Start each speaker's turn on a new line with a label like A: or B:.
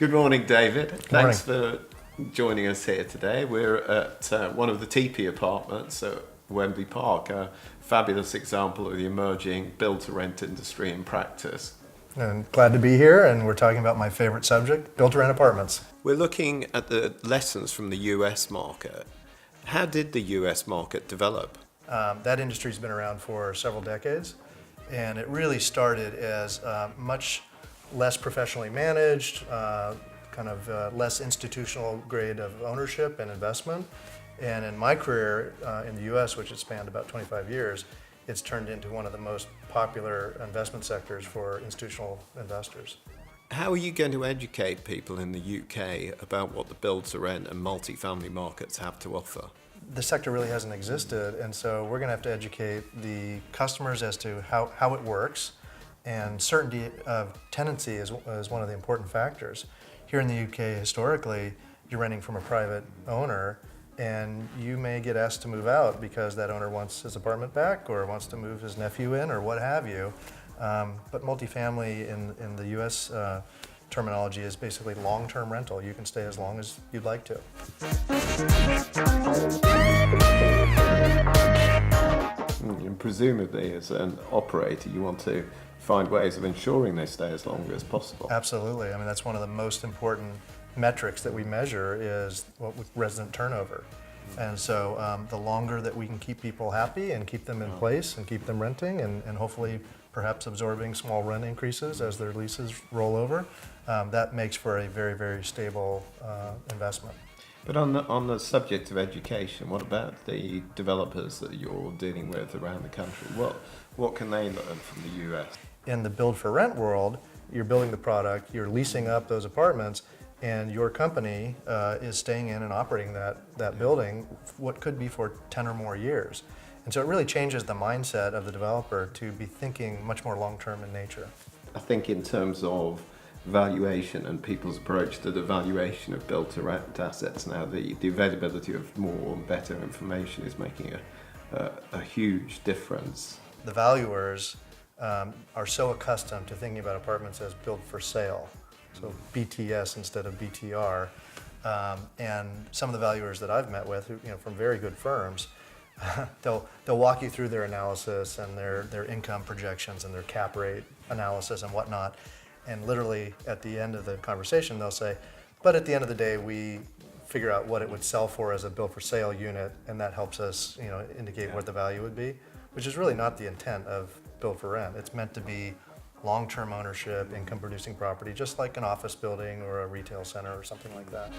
A: Good morning, David.
B: Good morning.
A: Thanks for joining us here today. We're at one of the TP apartments at Wembley Park, a fabulous example of the emerging build-to-rent industry in practice.
B: And glad to be here, and we're talking about my favorite subject, build-to-rent apartments.
A: We're looking at the lessons from the US market. How did the US market develop?
B: That industry's been around for several decades, and it really started as much less professionally managed, less institutional grade of ownership and investment. And in my career in the US, which has spanned about 25 years, it's turned into one of the most popular investment sectors for institutional investors.
A: How are you going to educate people in the UK about what the build-to-rent and multifamily markets have to offer?
B: The sector really hasn't existed, and so we're going to have to educate the customers as to how it works, and certainty of tenancy is one of the important factors. Here in the UK, historically, you're renting from a private owner, and you may get asked to move out because that owner wants his apartment back or wants to move his nephew in or what have you. But multifamily in the US terminology is basically long-term rental. You can stay as long as you'd like to.
A: And presumably, as an operator, you want to find ways of ensuring they stay as long as possible.
B: Absolutely. I mean, that's one of the most important metrics that we measure is resident turnover. And so the longer that we can keep people happy and keep them in place and keep them renting and hopefully perhaps absorbing small rent increases as their leases roll over, that makes for a very, very stable investment.
A: But on the subject of education, what about the developers that you're dealing with around the country? What can they learn from the US?
B: In the build for rent world, you're building the product, you're leasing up those apartments, and your company is staying in and operating that building what could be for 10 or more years. And so it really changes the mindset of the developer to be thinking much more long-term in nature.
A: I think in terms of valuation and people's approach to the valuation of build-to-rent assets now, the availability of more and better information is making a huge difference.
B: The valuers are so accustomed to thinking about apartments as built for sale, so BTS instead of BTR. And some of the valuers that I've met with, from very good firms, they'll walk you through their analysis and their income projections and their cap rate analysis and whatnot. And literally at the end of the conversation, they'll say, but at the end of the day, we figure out what it would sell for as a built for sale unit, and that helps us indicate what the value would be, which is really not the intent of build for rent. It's meant to be long-term ownership, income-producing property, just like an office building or a retail center or something like that.